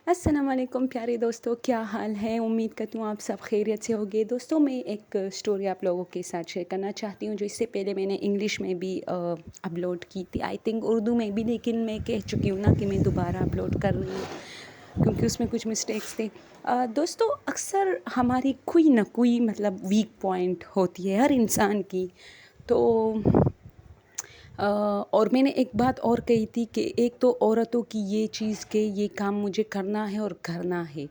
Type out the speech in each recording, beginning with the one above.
السلام علیکم پیارے دوستوں، کیا حال ہے؟ امید کرتی ہوں آپ سب خیریت سے ہوگے۔ دوستوں میں ایک سٹوری آپ لوگوں کے ساتھ شیئر کرنا چاہتی ہوں جو اس سے پہلے میں نے انگلش میں بھی اپلوڈ کی تھی، آئی تھنک اردو میں بھی، لیکن میں کہہ چکی ہوں نا کہ میں دوبارہ اپلوڈ کر رہی ہوں کیونکہ اس میں کچھ مسٹیکس تھے۔ دوستوں، اکثر ہماری کوئی نہ کوئی ویک پوائنٹ ہوتی ہے ہر انسان کی، تو اور میں نے ایک بات اور کہی تھی کہ ایک تو عورتوں کی یہ چیز کہ یہ کام مجھے کرنا ہے اور کرنا ہے،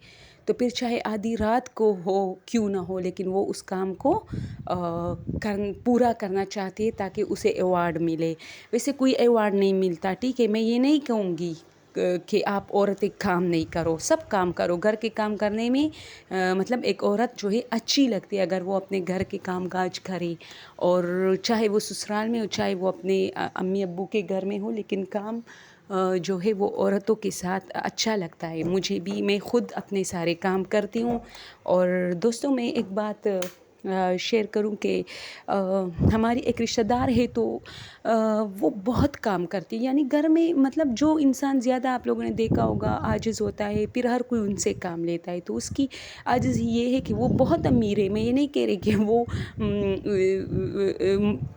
تو پھر چاہے آدھی رات کو ہو کیوں نہ ہو، لیکن وہ اس کام کو پورا کرنا چاہتی ہے تاکہ اسے ایوارڈ ملے۔ ویسے کوئی ایوارڈ نہیں ملتا، ٹھیک ہے، میں یہ نہیں کہوں گی کہ آپ عورتیں کام نہیں کرو، سب کام کرو۔ گھر کے کام کرنے میں ایک عورت جو ہے اچھی لگتی ہے اگر وہ اپنے گھر کے کام کاج کرے، اور چاہے وہ سسرال میں ہو چاہے وہ اپنے امی ابو کے گھر میں ہو، لیکن کام جو ہے وہ عورتوں کے ساتھ اچھا لگتا ہے۔ مجھے بھی، میں خود اپنے سارے کام کرتی ہوں۔ اور دوستوں، میں ایک بات شیئر کروں کہ ہماری ایک رشتہ دار ہے تو وہ بہت کام کرتی ہے، یعنی گھر میں جو انسان زیادہ آپ لوگوں نے دیکھا ہوگا عاجز ہوتا ہے، پھر ہر کوئی ان سے کام لیتا ہے، تو اس کی عاجزی یہ ہے کہ وہ بہت امیر ہے۔ میں یہ نہیں کہہ رہی کہ وہ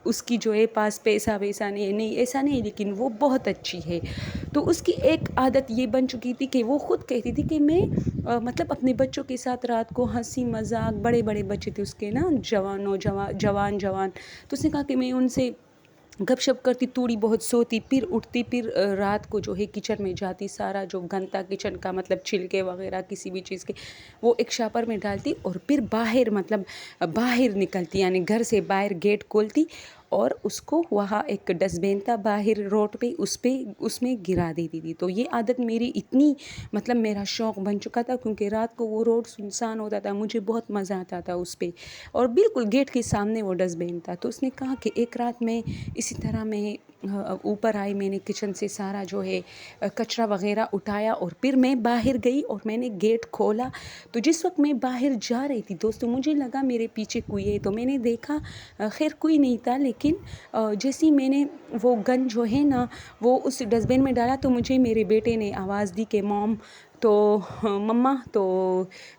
اس کی جو ہے پاس پیسہ ویسا نہیں، ایسا نہیں، لیکن وہ بہت اچھی ہے۔ تو اس کی ایک عادت یہ بن چکی تھی کہ وہ خود کہتی تھی کہ میں اپنے بچوں کے ساتھ رات کو ہنسی مذاق، بڑے بڑے بچے تھے اس کے نا، جوان، تو اس نے کہا کہ میں ان سے گپ شپ کرتی، تھوڑی بہت سوتی، پھر اٹھتی، پھر رات کو جو ہے کچن میں جاتی، سارا جو گھنتا کچن کا چھلکے وغیرہ کسی بھی چیز کے وہ ایک شاپر میں ڈالتی، اور پھر باہر نکلتی، یعنی گھر سے باہر گیٹ کھولتی، اور اس کو وہاں ایک ڈسٹ بین تھا باہر روڈ پہ، اس میں گرا دیتی تھی۔ تو یہ عادت میری اتنی میرا شوق بن چکا تھا، کیونکہ رات کو وہ روڈ سنسان ہوتا تھا، مجھے بہت مزہ آتا تھا اس پہ، اور بالکل گیٹ کے سامنے وہ ڈسٹ بین تھا۔ تو اس نے کہا کہ ایک رات میں اسی طرح میں اوپر آئی، میں نے کچن سے سارا جو ہے کچرا وغیرہ اٹھایا، اور پھر میں باہر گئی اور میں نے گیٹ کھولا۔ تو جس وقت میں باہر جا رہی تھی دوستوں، مجھے لگا میرے پیچھے کوئی ہے، تو میں نے دیکھا خیر کوئی نہیں تھا، لیکن جیسے ہی میں نے وہ گن جو ہے نا وہ اس ڈسٹ بین میں ڈالا، تو مجھے میرے بیٹے نے آواز دی کہ موم، تو مما، تو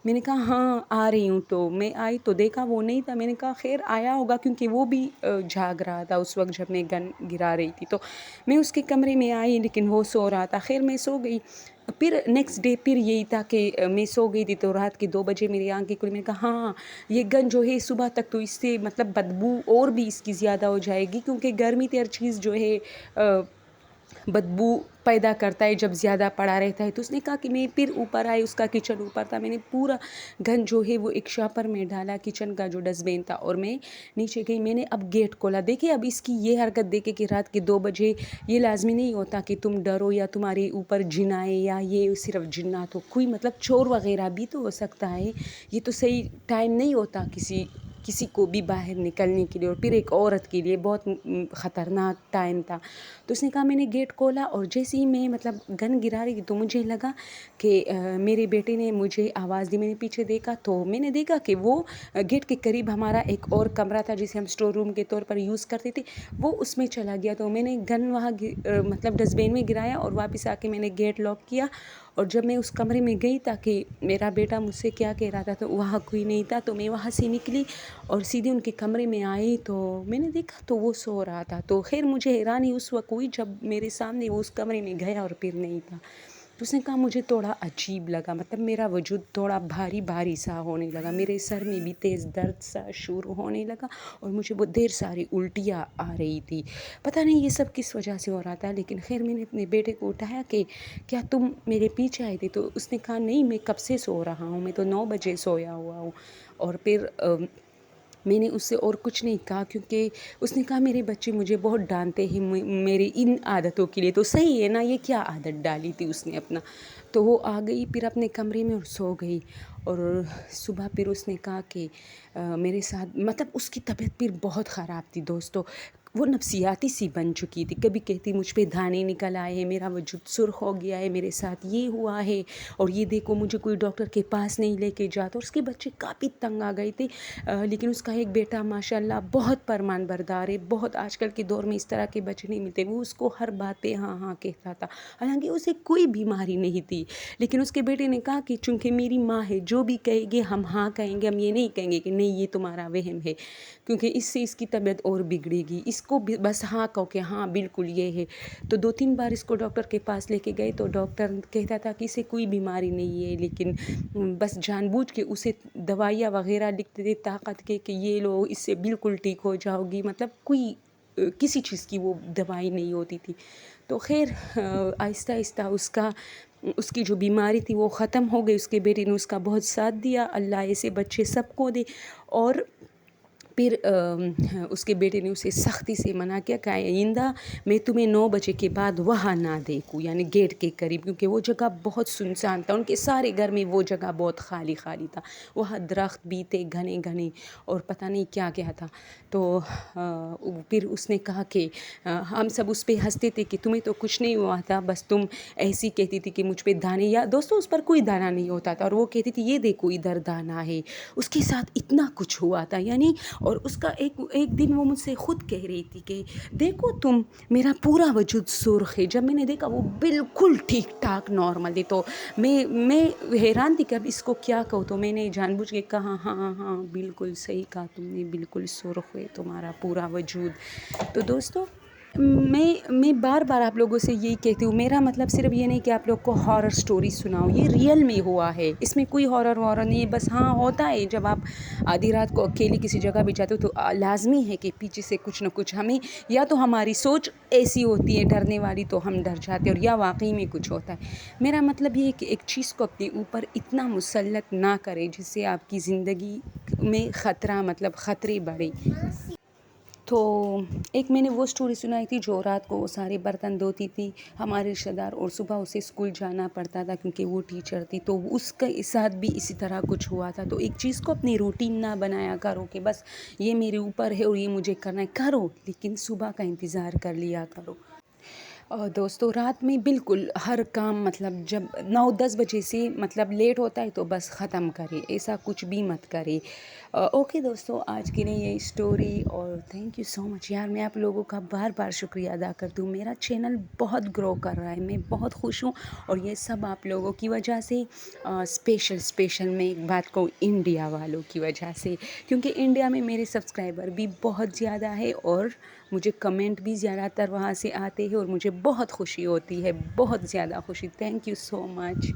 میں نے کہا ہاں آ رہی ہوں۔ تو میں آئی تو دیکھا وہ نہیں تھا، میں نے کہا خیر آیا ہوگا، کیونکہ وہ بھی جاگ رہا تھا اس وقت جب میں گن گرا رہی تھی۔ تو میں اس کے کمرے میں آئی، لیکن وہ سو رہا تھا، خیر میں سو گئی۔ پھر نیکسٹ ڈے پھر یہی تھا کہ میں سو گئی تھی، تو رات کے 2 بجے میری آنکھیں کھلی، میں نے کہا ہاں یہ گن جو ہے صبح تک تو اس سے بدبو اور بھی اس کی زیادہ ہو جائے گی، کیونکہ گرمی ہر چیز جو ہے بدبو پیدا کرتا ہے جب زیادہ پڑا رہتا ہے۔ تو اس نے کہا کہ میں پھر اوپر آئی، اس کا کچن اوپر تھا، میں نے پورا گن جو ہے وہ ایک شاپر میں ڈالا، کچن کا جو ڈسٹ بین تھا، اور میں نیچے گئی، میں نے اب گیٹ کھولا۔ دیکھیں اب اس کی یہ حرکت دیکھیں کہ رات کے 2 بجے یہ لازمی نہیں ہوتا کہ تم ڈرو یا تمہارے اوپر جن آئے، یا یہ صرف جنات ہو، کوئی چور وغیرہ بھی تو ہو سکتا ہے، یہ تو صحیح ٹائم نہیں ہوتا کسی کو بھی باہر نکلنے کے لیے، اور پھر ایک عورت کے لیے بہت خطرناک ٹائم تھا۔ تو اس نے کہا، میں نے گیٹ کھولا، اور جیسے ہی میں گن گرا رہی تھی تو مجھے لگا کہ میرے بیٹے نے مجھے آواز دی، میں نے پیچھے دیکھا تو میں نے دیکھا کہ وہ گیٹ کے قریب ہمارا ایک اور کمرہ تھا جسے ہم اسٹور روم کے طور پر یوز کرتے تھے، وہ اس میں چلا گیا۔ تو میں نے گن وہاں ڈسٹ بین میں گرایا، اور واپس آ کے میں نے گیٹ لاک کیا، اور جب میں اس کمرے میں گئی تاکہ میرا بیٹا مجھ سے کیا کہہ رہا تھا، تو وہاں کوئی نہیں تھا، تو میں وہاں سے نکلی اور سیدھے ان کے کمرے میں آئی، تو میں نے دیکھا تو وہ سو رہا تھا۔ تو خیر مجھے حیرانی اس وقت ہوئی جب میرے سامنے وہ اس کمرے میں گیا اور پھر نہیں تھا۔ تو اس نے کہا مجھے تھوڑا عجیب لگا، میرا وجود تھوڑا بھاری بھاری سا ہونے لگا، میرے سر میں بھی تیز درد سا شروع ہونے لگا، اور مجھے بہت دیر ساری الٹیاں آ رہی تھی، پتہ نہیں یہ سب کس وجہ سے ہو رہا تھا۔ لیکن خیر میں نے اپنے بیٹے کو اٹھایا کہ کیا تم میرے پیچھے آئے تھے؟ تو اس نے کہا نہیں، میں کب سے سو رہا ہوں، میں تو 9 بجے سویا ہوا ہوں۔ اور پھر میں نے اس سے اور کچھ نہیں کہا، کیونکہ اس نے کہا میرے بچے مجھے بہت ڈانتے ہیں میری ان عادتوں کے لیے، تو صحیح ہے نا، یہ کیا عادت ڈالی تھی اس نے اپنا۔ تو وہ آ گئی پھر اپنے کمرے میں اور سو گئی، اور صبح پھر اس نے کہا کہ میرے ساتھ اس کی طبیعت پھر بہت خراب تھی دوستوں، وہ نفسیاتی سی بن چکی تھی. کبھی کہتی مجھ پہ دانے نکل آئے ہیں، میرا وجود سرخ ہو گیا ہے، میرے ساتھ یہ ہوا ہے، اور یہ دیکھو مجھے کوئی ڈاکٹر کے پاس نہیں لے کے جاتا. اور اس کے بچے کافی تنگ آ گئے تھے، لیکن اس کا ایک بیٹا ماشاء اللہ بہت فرمان بردار ہے. بہت آج کل کے دور میں اس طرح کے بچے نہیں ملتے. وہ اس کو ہر بات پہ ہاں ہاں کہتا تھا، حالانکہ اسے کوئی بیماری نہیں تھی. لیکن اس کے بیٹے نے کہا کہ چونکہ میری ماں ہے، جو بھی کہے گی ہم ہاں کہیں گے، ہم یہ نہیں کہیں گے کہ نہیں یہ تمہارا وہم ہے، کیونکہ اس سے اس کی طبیعت اور بگڑے گی. اس کو بس ہاں کہو کہ ہاں بالکل یہ ہے. تو 2-3 بار اس کو ڈاکٹر کے پاس لے کے گئے تو ڈاکٹر کہتا تھا کہ اسے کوئی بیماری نہیں ہے، لیکن بس جان بوجھ کے اسے دوائیاں وغیرہ لکھتے تھے طاقت کے کہ یہ لو اس سے بالکل ٹھیک ہو جاؤ گی. مطلب کوئی کسی چیز کی وہ دوائی نہیں ہوتی تھی. تو خیر آہستہ آہستہ اس کی جو بیماری تھی وہ ختم ہو گئی. اس کے بیٹے نے اس کا بہت ساتھ دیا. اللہ ایسے بچے سب کو دے. اور پھر اس کے بیٹے نے اسے سختی سے منع کیا کہ آئندہ میں تمہیں 9 بجے کے بعد وہاں نہ دیکھوں، یعنی گیٹ کے قریب، کیونکہ وہ جگہ بہت سنسان تھا. ان کے سارے گھر میں وہ جگہ بہت خالی خالی تھا. وہاں درخت بھی تھے گھنے گھنے اور پتہ نہیں کیا کیا تھا. تو پھر اس نے کہا کہ ہم سب اس پہ ہنستے تھے کہ تمہیں تو کچھ نہیں ہوا تھا، بس تم ایسی کہتی تھی کہ مجھ پہ دانے، یا دوستوں اس پر کوئی دانہ نہیں ہوتا تھا، اور وہ کہتی تھی یہ دیکھو ادھر دانہ ہے. اس کے ساتھ اتنا کچھ ہوا تھا یعنی. اور اس کا ایک دن وہ مجھ سے خود کہہ رہی تھی کہ دیکھو تم، میرا پورا وجود سرخ ہے. جب میں نے دیکھا وہ بالکل ٹھیک ٹھاک نارمل ہے، تو میں حیران تھی کہ اب اس کو کیا کہوں. تو میں نے جان بوجھ کے کہا ہاں ہاں بالکل صحیح کہا تم نے، بالکل سرخ ہے تمہارا پورا وجود. تو دوستو میں بار بار آپ لوگوں سے یہی کہتی ہوں، میرا مطلب صرف یہ نہیں کہ آپ لوگ کو ہارر سٹوری سناؤ، یہ ریئل میں ہوا ہے، اس میں کوئی ہارر وارر نہیں ہے. بس ہاں ہوتا ہے جب آپ آدھی رات کو اکیلے کسی جگہ بھی جاتے ہو تو لازمی ہے کہ پیچھے سے کچھ نہ کچھ ہمیں، یا تو ہماری سوچ ایسی ہوتی ہے ڈرنے والی تو ہم ڈر جاتے ہیں، اور یا واقعی میں کچھ ہوتا ہے. میرا مطلب یہ ہے کہ ایک چیز کو اپنے اوپر اتنا مسلط نہ کرے جس سے آپ کی زندگی میں خطرے بڑھے. تو ایک میں نے وہ سٹوری سنائی تھی جو رات کو وہ سارے برتن دھوتی تھی، ہمارے رشتہ دار، اور صبح اسے اسکول جانا پڑتا تھا کیونکہ وہ ٹیچر تھی. تو اس کے ساتھ بھی اسی طرح کچھ ہوا تھا. تو ایک چیز کو اپنی روٹین نہ بنایا کرو کہ بس یہ میرے اوپر ہے اور یہ مجھے کرنا ہے، کرو لیکن صبح کا انتظار کر لیا کرو. اور دوستو رات میں بالکل ہر کام مطلب جب 9-10 بجے سے مطلب لیٹ ہوتا ہے تو بس ختم کرے، ایسا کچھ بھی مت کرے. اوکے دوستو، آج کے لیے یہ اسٹوری، اور تھینک یو سو مچ یار. میں آپ لوگوں کا بار بار شکریہ ادا کرتی ہوں. میرا چینل بہت گرو کر رہا ہے، میں بہت خوش ہوں، اور یہ سب آپ لوگوں کی وجہ سے. اسپیشل میں ایک بات کہوں، انڈیا والوں کی وجہ سے، کیونکہ انڈیا میں میرے سبسکرائبر بھی بہت زیادہ ہے اور مجھے کمنٹ بھی زیادہ تر وہاں سے آتے ہیں، اور مجھے بہت خوشی ہوتی ہے، بہت زیادہ خوشی. Thank you so much.